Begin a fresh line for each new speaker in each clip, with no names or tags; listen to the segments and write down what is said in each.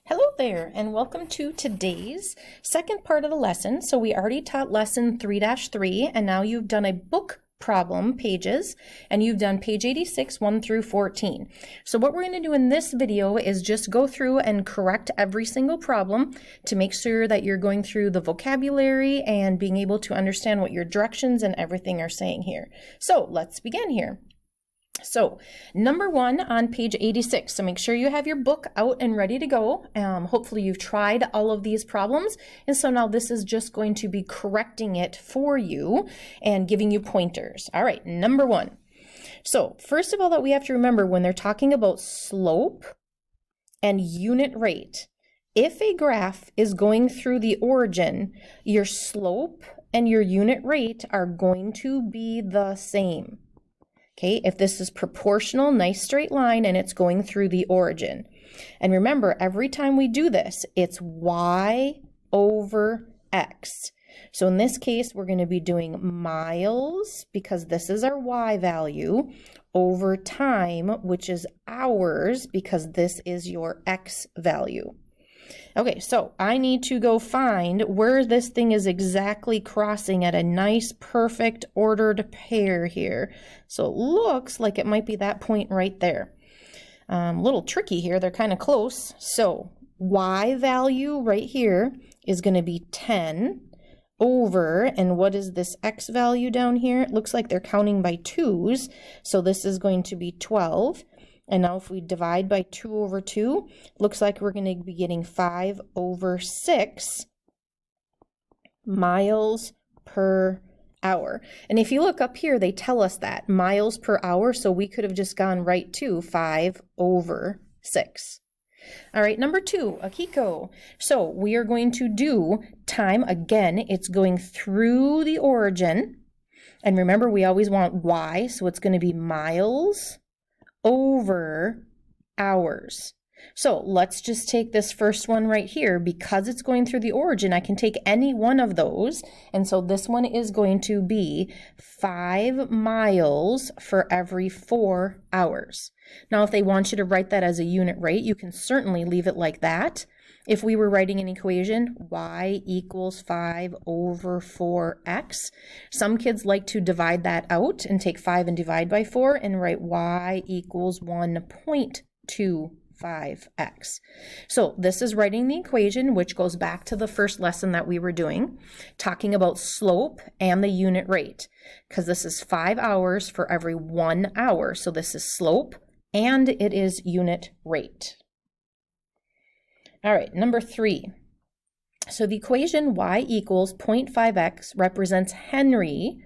Hello there, and welcome to today's second part of the lesson. So we already taught lesson 3-3, and now you've done a book problem pages, and you've done page 86, 1 through 14. So what we're going to do in this video is just go through and correct every single problem to make sure that you're going through the vocabulary and being able to understand what your directions and everything are saying here. So let's begin here. So number 1 on page 86. So make sure you have your book out and ready to go. Hopefully you've tried all of these problems. And so now this is just going to be correcting it for you and giving you pointers. All right, number 1. So first of all that we have to remember when they're talking about slope and unit rate, if a graph is going through the origin, your slope and your unit rate are going to be the same. Okay, if this is proportional, nice straight line, and it's going through the origin. And remember, every time we do this, it's y over x. So in this case, we're going to be doing miles, because this is our y value, over time, which is hours, because this is your x value. Okay, so I need to go find where this thing is exactly crossing at a nice, perfect, ordered pair here. So it looks like it might be that point right there. A little tricky here, they're kind of close. So y value right here is going to be 10 over, and what is this x value down here? It looks like they're counting by 2's, so this is going to be 12. And now if we divide by 2 over 2, looks like we're going to be getting 5 over 6 miles per hour. And if you look up here, they tell us that, miles per hour, so we could have just gone right to 5 over 6. All right, number 2, Akiko. So we are going to do time, again, it's going through the origin. And remember, we always want y, so it's going to be miles over hours. So let's just take this first one right here. Because it's going through the origin, I can take any one of those. And so this one is going to be 5 miles for every 4 hours. Now, if they want you to write that as a unit rate, you can certainly leave it like that. If we were writing an equation, y equals 5 over 4x, some kids like to divide that out and take 5 and divide by 4 and write y equals 1.25x. So this is writing the equation, which goes back to the first lesson that we were doing, talking about slope and the unit rate, because this is 5 hours for every 1 hour. So this is slope and it is unit rate. All right, number 3. So the equation y equals 0.5x represents Henry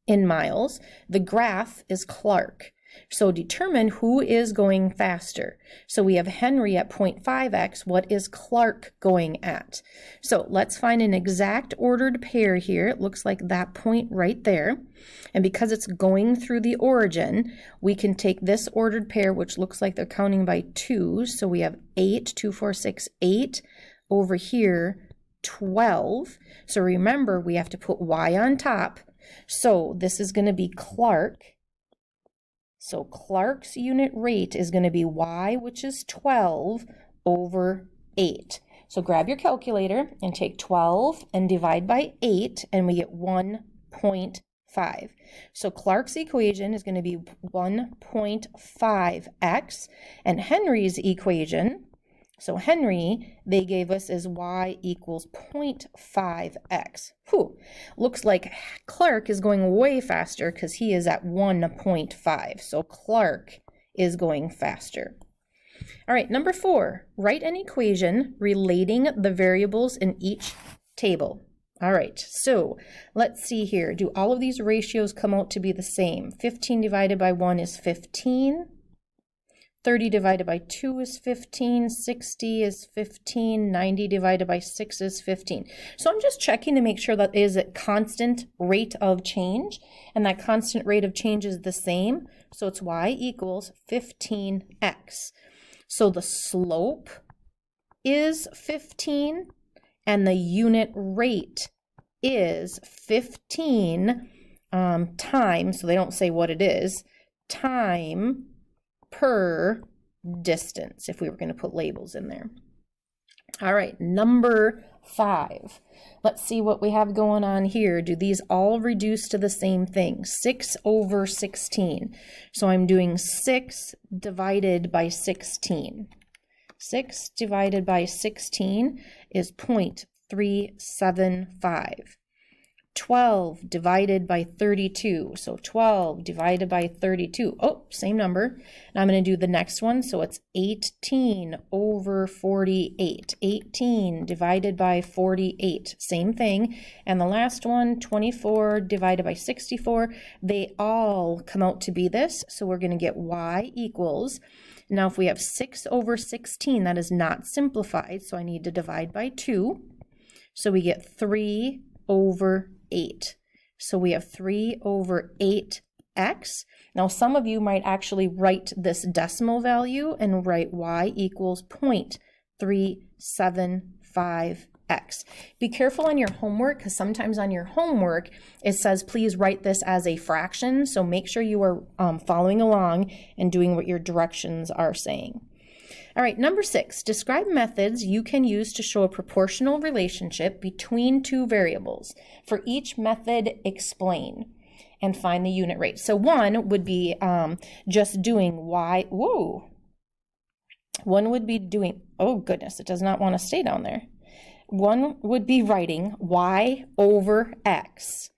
in miles. The graph is Clark. So determine who is going faster. So we have Henry at 0.5x. What is Clark going at? So let's find an exact ordered pair here. It looks like that point right there. And because it's going through the origin, we can take this ordered pair, which looks like they're counting by 2. So we have 8, 2, 4, 6, 8. Over here, 12. So remember, we have to put y on top. So this is going to be Clark. So Clark's unit rate is going to be y, which is 12 over 8. So grab your calculator and take 12 and divide by 8, and we get 1.5. So Clark's equation is going to be 1.5x, and Henry's equation, so Henry, they gave us is y equals 0.5x. Whew, looks like Clark is going way faster because he is at 1.5. So Clark is going faster. All right, number 4, write an equation relating the variables in each table. All right, so let's see here. Do all of these ratios come out to be the same? 15 divided by 1 is 15. 30 divided by 2 is 15, 60 is 15, 90 divided by 6 is 15. So I'm just checking to make sure that is a constant rate of change, and that constant rate of change is the same. So it's y equals 15x. So the slope is 15, and the unit rate is 15 time, so they don't say what it is, time per distance, if we were going to put labels in there. All right, number 5. Let's see what we have going on here. Do these all reduce to the same thing? 6 over 16. So I'm doing 6 divided by 16. 6 divided by 16 is 0.375. 12 divided by 32. So 12 divided by 32. Oh, same number. Now I'm going to do the next one. So it's 18 over 48. 18 divided by 48. Same thing. And the last one, 24 divided by 64. They all come out to be this. So we're going to get y equals. Now if we have 6 over 16, that is not simplified. So I need to divide by 2. So we get 3 over 8. So we have 3 over 8x. Now some of you might actually write this decimal value and write y equals 0.375x. Be careful on your homework, because sometimes on your homework it says please write this as a fraction. So make sure you are following along and doing what your directions are saying. All right, number 6, describe methods you can use to show a proportional relationship between two variables. For each method, explain and find the unit rate. So one would be just doing y, whoa. One would be doing, oh goodness, it does not want to stay down there. One would be writing y over x.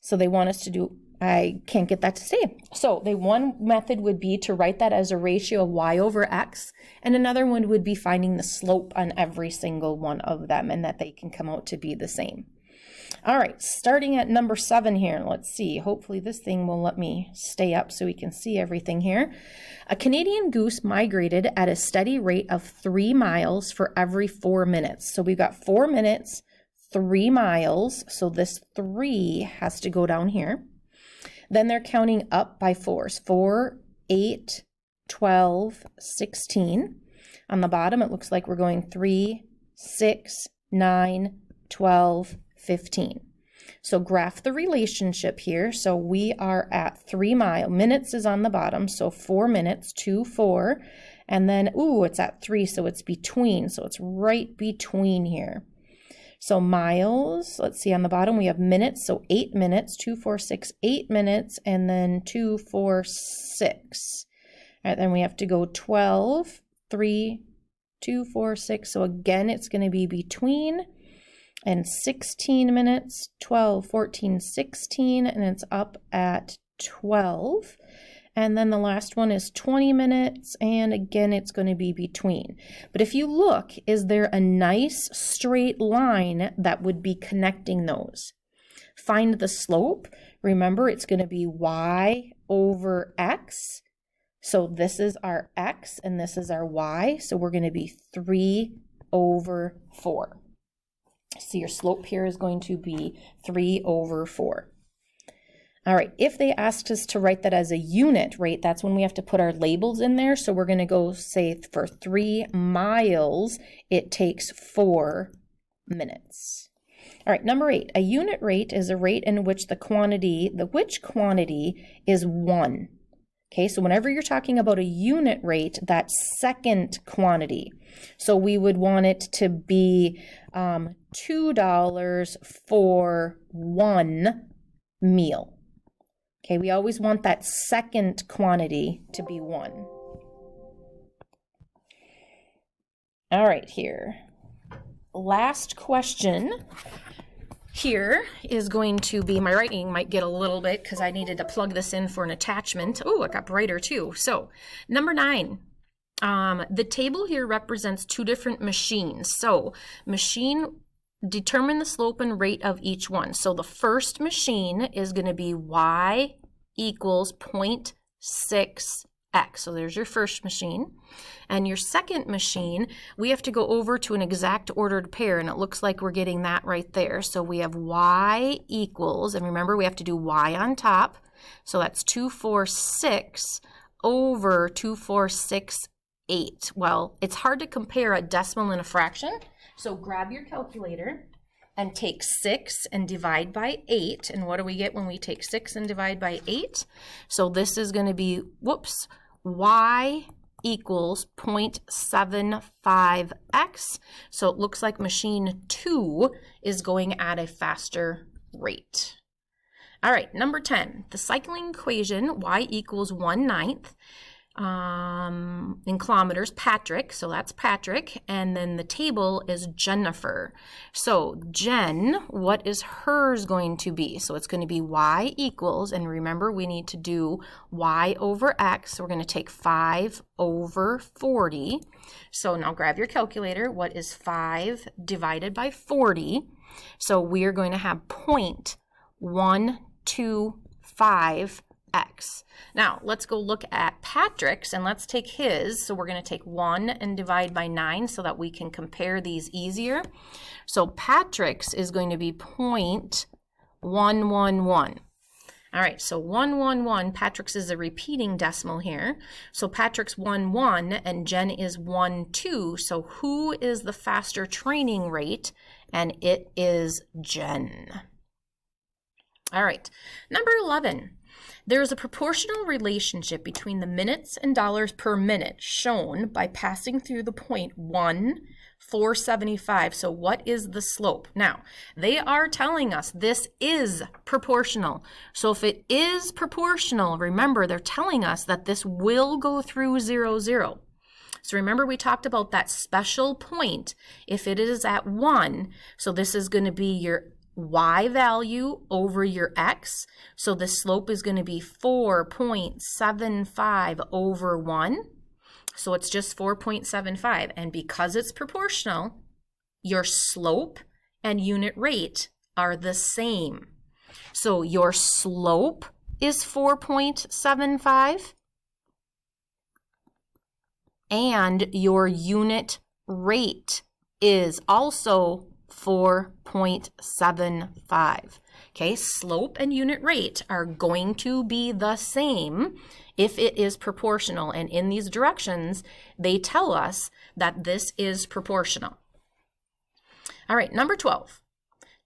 So they want us to do, I can't get that to stay. So one method would be to write that as a ratio of y over x, and another one would be finding the slope on every single one of them and that they can come out to be the same. All right, starting at number 7 here, let's see. Hopefully this thing will let me stay up so we can see everything here. A Canadian goose migrated at a steady rate of 3 miles for every 4 minutes. So we've got 4 minutes, 3 miles. So this 3 has to go down here. Then they're counting up by 4s. 4, 8, 12, 16. On the bottom, it looks like we're going 3, 6, 9, 12, 15. So graph the relationship here. So we are at 3 minutes is on the bottom. So 4 minutes, 2, 4. And then, ooh, it's at 3, so it's between. So it's right between here. So miles, let's see, on the bottom we have minutes, so 8 minutes, 2, 4, 6, 8 minutes, and then 2, 4, 6. All right, then we have to go 12, 3, 2, 4, 6. So again, it's going to be between, and 16 minutes, 12, 14, 16, and it's up at 12. And then the last one is 20 minutes, and again, it's going to be between. But if you look, is there a nice straight line that would be connecting those? Find the slope. Remember, it's going to be y over x. So this is our x, and this is our y. So we're going to be 3 over 4. So your slope here is going to be 3 over 4. All right, if they asked us to write that as a unit rate, that's when we have to put our labels in there. So we're going to go say for 3 miles, it takes 4 minutes. All right, number 8, a unit rate is a rate in which the quantity is 1. Okay, so whenever you're talking about a unit rate, that's second quantity. So we would want it to be $2 for 1 meal. Okay, we always want that second quantity to be 1. All right, here. Last question here is going to be, my writing might get a little bit because I needed to plug this in for an attachment. Oh, it got brighter too. So, number 9. The table here represents 2 different machines. So, determine the slope and rate of each one. So the first machine is going to be y equals 0.6x. So there's your first machine. And your second machine, we have to go over to an exact ordered pair, and it looks like we're getting that right there. So we have y equals, and remember we have to do y on top. So that's 246 over 2468. Well, it's hard to compare a decimal and a fraction. So grab your calculator and take 6 and divide by 8. And what do we get when we take 6 and divide by 8? So this is going to be, y equals 0.75x. So it looks like machine 2 is going at a faster rate. All right, number 10, the cycling equation y equals 1/9 in kilometers, Patrick, so that's Patrick, and then the table is Jennifer. So Jen, what is hers going to be? So it's going to be y equals, and remember we need to do y over x, so we're going to take 5 over 40. So now grab your calculator. What is 5 divided by 40? So we are going to have 0.125x. Now, let's go look at Patrick's, and let's take his. So we're going to take 1 and divide by 9 so that we can compare these easier. So Patrick's is going to be 0.111. All right, so 111, Patrick's is a repeating decimal here. So Patrick's 1-1 and Jen is 1-2. So who is the faster training rate? And it is Jen. All right, number 11. There is a proportional relationship between the minutes and dollars per minute shown by passing through the point 1,475. So what is the slope? Now, they are telling us this is proportional. So if it is proportional, remember they're telling us that this will go through 0, 0. So remember we talked about that special point if it is at 1. So this is going to be your y value over your x. So the slope is going to be 4.75 over 1. So it's just 4.75. And because it's proportional, your slope and unit rate are the same. So your slope is 4.75 and your unit rate is also 4.75. Okay, slope and unit rate are going to be the same if it is proportional. And in these directions, they tell us that this is proportional. All right, number 12.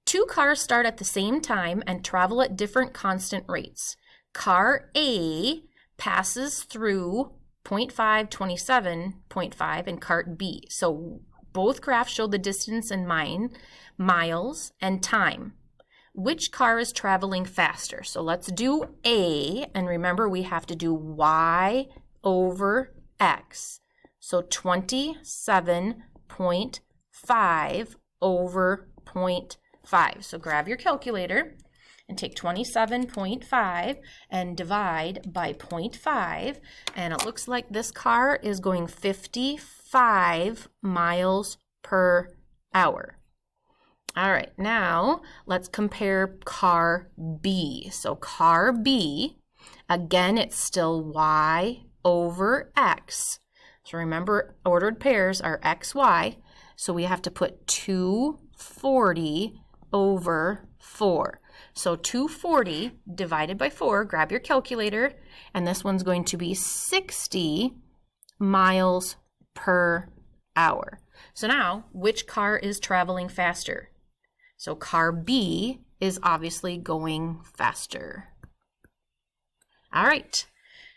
2 cars start at the same time and travel at different constant rates. Car A passes through 0.5, 27.5, and cart B. So both graphs show the distance in miles and time. Which car is traveling faster? So let's do A, and remember we have to do y over x. So 27.5 over 0.5. So grab your calculator and take 27.5 and divide by 0.5, and it looks like this car is going 55 miles per hour. All right, now let's compare car B. So car B, again, it's still y over x. So remember, ordered pairs are x, y. So we have to put 240 over 4. So 240 divided by 4, grab your calculator, and this one's going to be 60 miles per hour. So now, which car is traveling faster? So car B is obviously going faster. All right,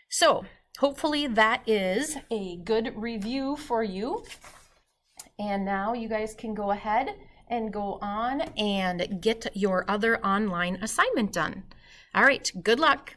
so hopefully that is a good review for you. And now you guys can go ahead and go on and get your other online assignment done. All right, good luck.